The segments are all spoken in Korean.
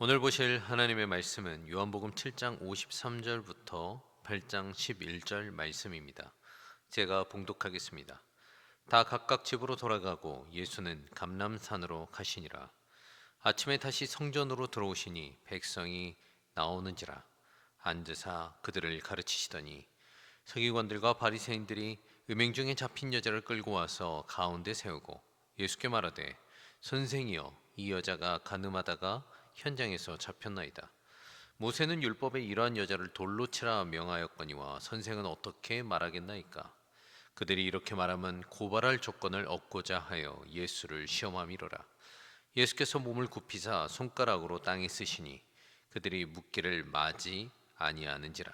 오늘 보실 하나님의 말씀은 요한복음 7장 53절부터 8장 11절 말씀입니다. 제가 봉독하겠습니다. 다 각각 집으로 돌아가고 예수는 감람산으로 가시니라. 아침에 다시 성전으로 들어오시니 백성이 나오는지라 앉으사 그들을 가르치시더니 서기관들과 바리새인들이 음행 중에 잡힌 여자를 끌고 와서 가운데 세우고 예수께 말하되 선생이여 이 여자가 간음하다가 현장에서 잡혔나이다. 모세는 율법에 이러한 여자를 돌로 치라 명하였거니와 선생은 어떻게 말하겠나이까? 그들이 이렇게 말하면 고발할 조건을 얻고자 하여 예수를 시험함이로라. 예수께서 몸을 굽히사 손가락으로 땅에 쓰시니 그들이 묻기를 마지 아니하는지라.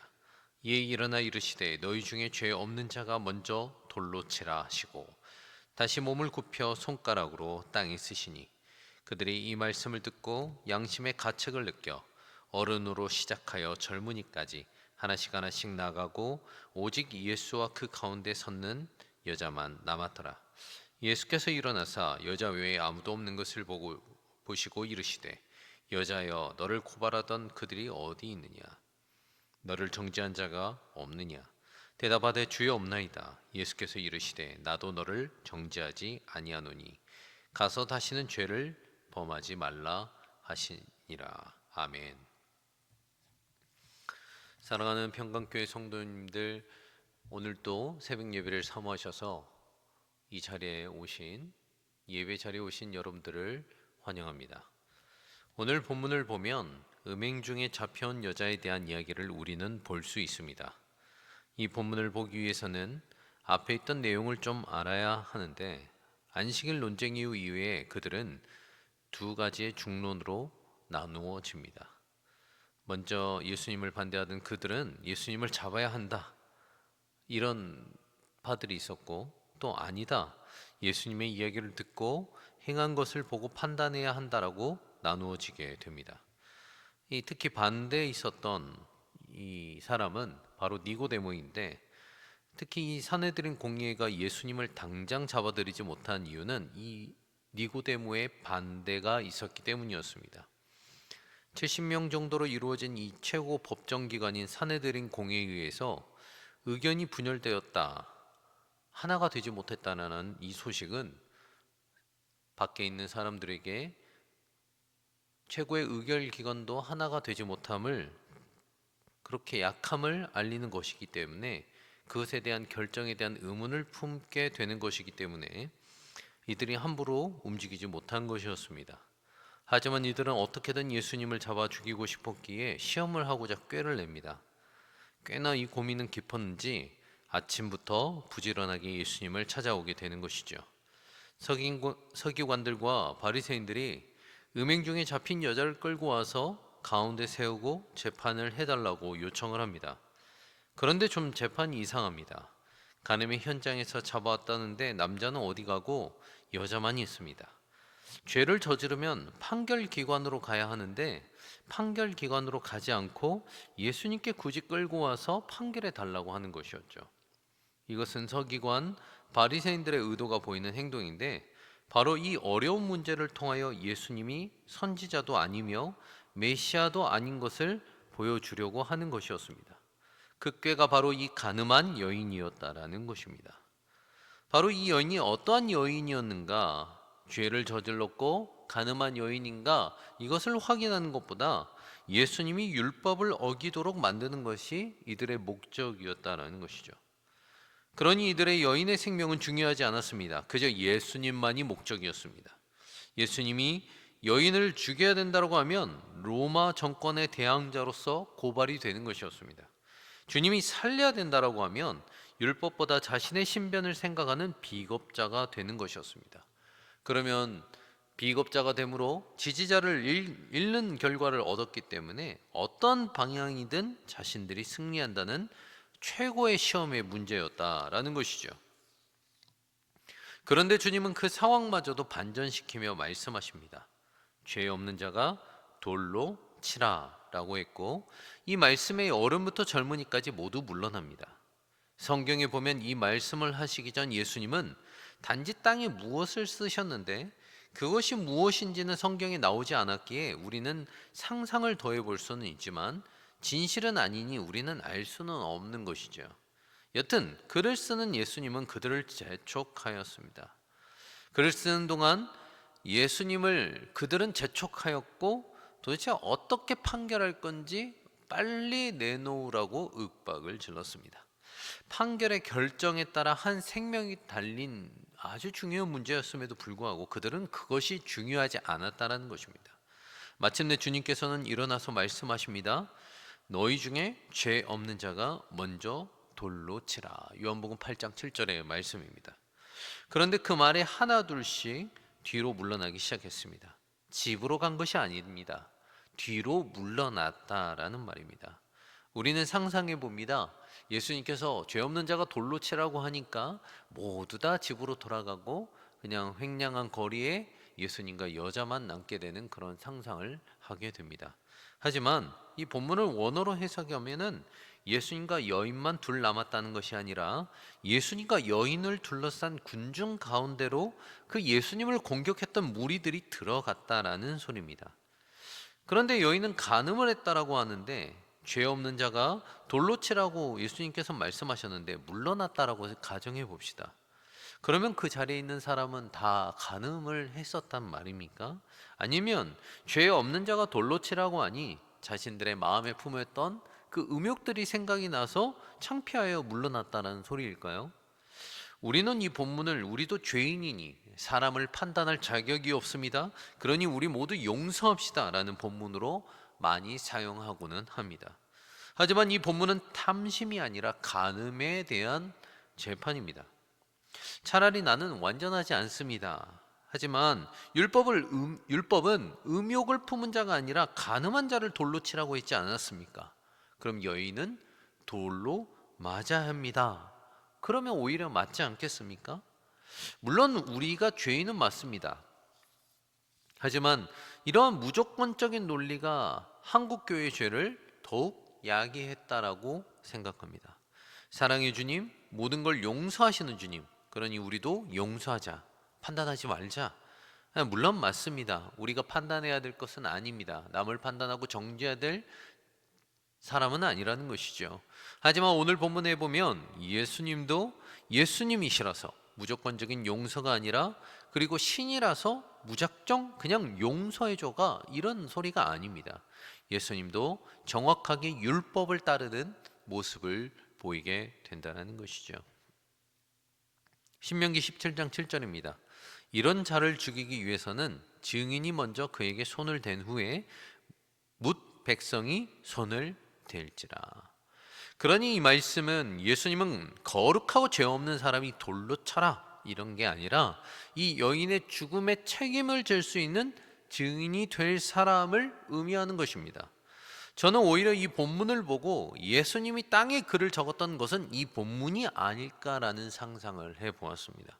이에 일어나 이르시되 너희 중에 죄 없는 자가 먼저 돌로 치라 하시고 다시 몸을 굽혀 손가락으로 땅에 쓰시니 그들이 이 말씀을 듣고 양심의 가책을 느껴 어른으로 시작하여 젊은이까지 하나씩 하나씩 나가고 오직 예수와 그 가운데 섰는 여자만 남았더라. 예수께서 일어나사 여자 외에 아무도 없는 것을 보시고 이르시되 여자여 너를 고발하던 그들이 어디 있느냐? 너를 정죄한 자가 없느냐? 대답하되 주여 없나이다. 예수께서 이르시되 나도 너를 정죄하지 아니하노니 가서 다시는 죄를 범하지 말라 하시니라. 아멘. 사랑하는 평강교회 성도님들, 오늘도 새벽 예배를 사모하셔서 이 자리에 오신 예배 자리에 오신 여러분들을 환영합니다. 오늘 본문을 보면 음행 중에 잡혀온 여자에 대한 이야기를 우리는 볼 수 있습니다. 이 본문을 보기 위해서는 앞에 있던 내용을 좀 알아야 하는데 안식일 논쟁 이후에 그들은 두 가지의 중론으로 나누어집니다. 먼저 예수님을 반대하던 그들은 예수님을 잡아야 한다, 이런 파들이 있었고, 또 아니다, 예수님의 이야기를 듣고 행한 것을 보고 판단해야 한다라고 나누어지게 됩니다. 특히 반대에 있었던 이 사람은 바로 니고데모인데, 특히 이 산헤드린 공의회가 예수님을 당장 잡아들이지 못한 이유는 이 니고데모의 반대가 있었기 때문이었습니다. 70명 정도로 이루어진 이 최고 법정기관인 산헤드린 공회에 의해서 의견이 분열되었다, 하나가 되지 못했다는 이 소식은 밖에 있는 사람들에게 최고의 의결기관도 하나가 되지 못함을, 그렇게 약함을 알리는 것이기 때문에 그것에 대한 결정에 대한 의문을 품게 되는 것이기 때문에 이들이 함부로 움직이지 못한 것이었습니다. 하지만 이들은 어떻게든 예수님을 잡아 죽이고 싶었기에 시험을 하고자 꾀를 냅니다. 꽤나 이 고민은 깊었는지 아침부터 부지런하게 예수님을 찾아오게 되는 것이죠. 서기관들과 바리새인들이 음행 중에 잡힌 여자를 끌고 와서 가운데 세우고 재판을 해달라고 요청을 합니다. 그런데 좀 재판이 이상합니다. 간음의 현장에서 잡아왔다는데 남자는 어디 가고 여자만이 있습니다. 죄를 저지르면 판결기관으로 가야 하는데 판결기관으로 가지 않고 예수님께 굳이 끌고 와서 판결해 달라고 하는 것이었죠. 이것은 서기관, 바리새인들의 의도가 보이는 행동인데, 바로 이 어려운 문제를 통하여 예수님이 선지자도 아니며 메시아도 아닌 것을 보여주려고 하는 것이었습니다. 그 꾀가 바로 이 간음한 여인이었다라는 것입니다. 바로 이 여인이 어떠한 여인이었는가, 죄를 저질렀고 간음한 여인인가, 이것을 확인하는 것보다 예수님이 율법을 어기도록 만드는 것이 이들의 목적이었다라는 것이죠. 그러니 이들의 여인의 생명은 중요하지 않았습니다. 그저 예수님만이 목적이었습니다. 예수님이 여인을 죽여야 된다고 하면 로마 정권의 대항자로서 고발이 되는 것이었습니다. 주님이 살려야 된다고 하면 율법보다 자신의 신변을 생각하는 비겁자가 되는 것이었습니다. 그러면 비겁자가 됨으로 지지자를 잃는 결과를 얻었기 때문에 어떤 방향이든 자신들이 승리한다는 최고의 시험의 문제였다라는 것이죠. 그런데 주님은 그 상황마저도 반전시키며 말씀하십니다. 죄 없는 자가 돌로 치라 라고 했고, 이 말씀에 어른부터 젊은이까지 모두 물러납니다. 성경에 보면 이 말씀을 하시기 전 예수님은 단지 땅에 무엇을 쓰셨는데 그것이 무엇인지는 성경에 나오지 않았기에 우리는 상상을 더해 볼 수는 있지만 진실은 아니니 우리는 알 수는 없는 것이죠. 여튼 글을 쓰는 예수님은 그들을 재촉하였습니다. 글을 쓰는 동안 예수님을 그들은 재촉하였고 도대체 어떻게 판결할 건지 빨리 내놓으라고 윽박을 질렀습니다. 판결의 결정에 따라 한 생명이 달린 아주 중요한 문제였음에도 불구하고 그들은 그것이 중요하지 않았다는 것입니다. 마침내 주님께서는 일어나서 말씀하십니다. 너희 중에 죄 없는 자가 먼저 돌로 치라. 요한복음 8장 7절의 말씀입니다. 그런데 그 말에 하나둘씩 뒤로 물러나기 시작했습니다. 집으로 간 것이 아닙니다. 뒤로 물러났다라는 말입니다. 우리는 상상해 봅니다. 예수님께서 죄 없는 자가 돌로 치라고 하니까 모두 다 집으로 돌아가고 그냥 횡령한 거리에 예수님과 여자만 남게 되는 그런 상상을 하게 됩니다. 하지만 이 본문을 원어로 해석하면은 예수님과 여인만 둘 남았다는 것이 아니라 예수님과 여인을 둘러싼 군중 가운데로 그 예수님을 공격했던 무리들이 들어갔다라는 소리입니다. 그런데 여인은 간음을 했다라고 하는데 죄 없는 자가 돌로 치라고 예수님께서 말씀하셨는데 물러났다라고 가정해 봅시다. 그러면 그 자리에 있는 사람은 다 간음을 했었단 말입니까? 아니면 죄 없는 자가 돌로 치라고 하니 자신들의 마음에 품었던 그 음욕들이 생각이 나서 창피하여 물러났다는 소리일까요? 우리는 이 본문을 우리도 죄인이니 사람을 판단할 자격이 없습니다. 그러니 우리 모두 용서합시다 라는 본문으로 많이 사용하고는 합니다. 하지만 이 본문은 탐심이 아니라 간음에 대한 재판입니다. 차라리 나는 완전하지 않습니다. 하지만 율법은 음욕을 품은 자가 아니라 간음한 자를 돌로 치라고 했지 않았습니까? 그럼 여인은 돌로 맞아야 합니다. 그러면 오히려 맞지 않겠습니까? 물론 우리가 죄인은 맞습니다. 하지만 이러한 무조건적인 논리가 한국교회의 죄를 더욱 야기했다라고 생각합니다. 사랑의 주님, 모든 걸 용서하시는 주님, 그러니 우리도 용서하자, 판단하지 말자. 물론 맞습니다. 우리가 판단해야 될 것은 아닙니다. 남을 판단하고 정죄해야 될 사람은 아니라는 것이죠. 하지만 오늘 본문에 보면 예수님도 예수님이시라서 무조건적인 용서가 아니라 그리고 신이라서 무작정 그냥 용서해줘가 이런 소리가 아닙니다. 예수님도 정확하게 율법을 따르는 모습을 보이게 된다는 것이죠. 신명기 17장 7절입니다. 이런 자를 죽이기 위해서는 증인이 먼저 그에게 손을 댄 후에 뭇 백성이 손을 댈지라. 그러니 이 말씀은 예수님은 거룩하고 죄 없는 사람이 돌로 쳐라 이런 게 아니라 이 여인의 죽음에 책임을 질 수 있는 증인이 될 사람을 의미하는 것입니다. 저는 오히려 이 본문을 보고 예수님이 땅에 글을 적었던 것은 이 본문이 아닐까라는 상상을 해보았습니다.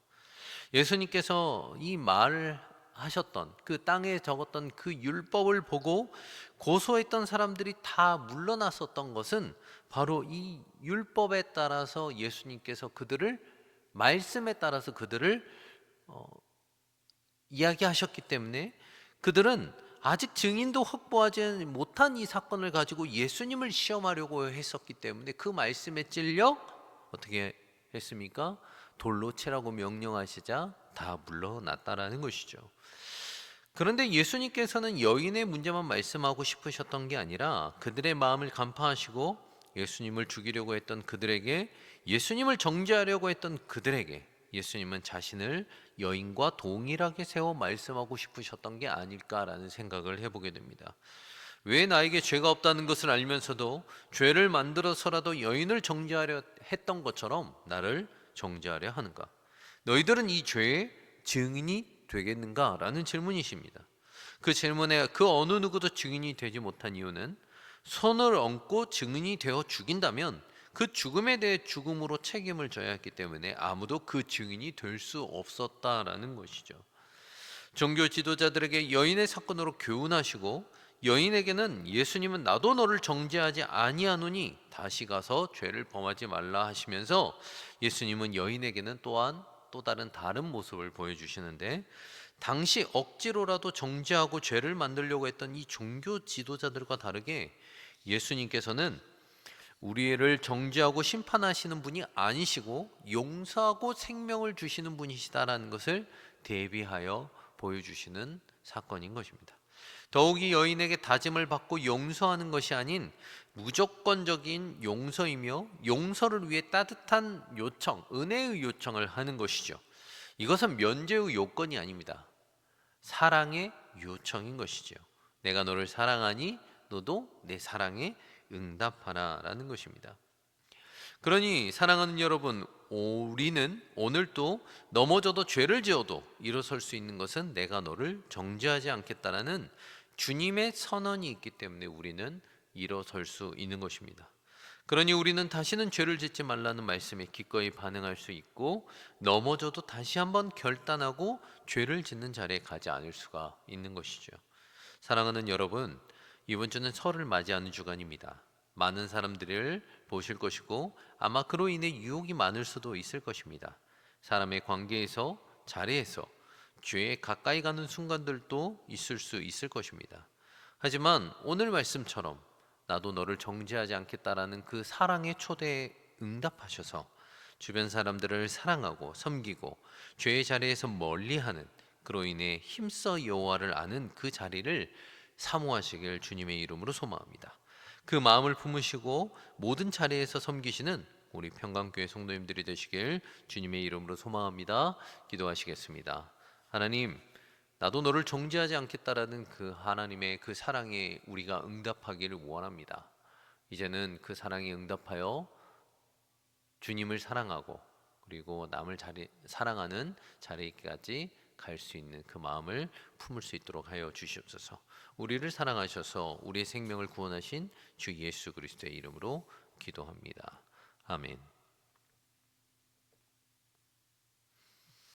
예수님께서 이 말을 하셨던 그 땅에 적었던 그 율법을 보고 고소했던 사람들이 다 물러났었던 것은 바로 이 율법에 따라서 예수님께서 그들을 말씀에 따라서 그들을 이야기하셨기 때문에 그들은 아직 증인도 확보하지 못한 이 사건을 가지고 예수님을 시험하려고 했었기 때문에 그 말씀에 찔려 어떻게 했습니까? 돌로 치라고 명령하시자 다 물러났다라는 것이죠. 그런데 예수님께서는 여인의 문제만 말씀하고 싶으셨던 게 아니라 그들의 마음을 간파하시고 예수님을 죽이려고 했던 그들에게, 예수님을 정죄하려고 했던 그들에게 예수님은 자신을 여인과 동일하게 세워 말씀하고 싶으셨던 게 아닐까라는 생각을 해보게 됩니다. 왜 나에게 죄가 없다는 것을 알면서도 죄를 만들어서라도 여인을 정죄하려 했던 것처럼 나를 정죄하려 하는가? 너희들은 이 죄의 증인이 되겠는가? 라는 질문이십니다. 그 질문에 그 어느 누구도 증인이 되지 못한 이유는 손을 얹고 증인이 되어 죽인다면 그 죽음에 대해 죽음으로 책임을 져야 했기 때문에 아무도 그 증인이 될 수 없었다라는 것이죠. 종교 지도자들에게 여인의 사건으로 교훈하시고 여인에게는 예수님은 나도 너를 정죄하지 아니하노니 다시 가서 죄를 범하지 말라 하시면서 예수님은 여인에게는 또한 또 다른 모습을 보여주시는데 당시 억지로라도 정죄하고 죄를 만들려고 했던 이 종교 지도자들과 다르게 예수님께서는 우리를 정죄하고 심판하시는 분이 아니시고 용서하고 생명을 주시는 분이시다라는 것을 대비하여 보여주시는 사건인 것입니다. 더욱이 여인에게 다짐을 받고 용서하는 것이 아닌 무조건적인 용서이며 용서를 위해 따뜻한 요청, 은혜의 요청을 하는 것이죠. 이것은 면죄의 요건이 아닙니다. 사랑의 요청인 것이죠. 내가 너를 사랑하니 너도 내 사랑에 응답하라 라는 것입니다. 그러니 사랑하는 여러분, 우리는 오늘도 넘어져도 죄를 지어도 일어설 수 있는 것은 내가 너를 정죄하지 않겠다라는 주님의 선언이 있기 때문에 우리는 일어설 수 있는 것입니다. 그러니 우리는 다시는 죄를 짓지 말라는 말씀에 기꺼이 반응할 수 있고, 넘어져도 다시 한번 결단하고 죄를 짓는 자리에 가지 않을 수가 있는 것이죠. 사랑하는 여러분, 이번 주는 설을 맞이하는 주간입니다. 많은 사람들을 보실 것이고 아마 그로 인해 유혹이 많을 수도 있을 것입니다. 사람의 관계에서, 자리에서 죄에 가까이 가는 순간들도 있을 수 있을 것입니다. 하지만 오늘 말씀처럼 나도 너를 정죄하지 않겠다라는 그 사랑의 초대에 응답하셔서 주변 사람들을 사랑하고 섬기고 죄의 자리에서 멀리하는, 그로 인해 힘써 여호와를 아는 그 자리를 사모하시길 주님의 이름으로 소망합니다. 그 마음을 품으시고 모든 자리에서 섬기시는 우리 평강교회 성도님들이 되시길 주님의 이름으로 소망합니다. 기도하시겠습니다. 하나님, 나도 너를 정죄하지 않겠다라는 그 하나님의 그 사랑에 우리가 응답하기를 원합니다. 이제는 그 사랑에 응답하여 주님을 사랑하고 그리고 남을 사랑하는 자리까지 갈 수 있는 그 마음을 품을 수 있도록 하여 주시옵소서. 우리를 사랑하셔서 우리의 생명을 구원하신 주 예수 그리스도의 이름으로 기도합니다. 아멘.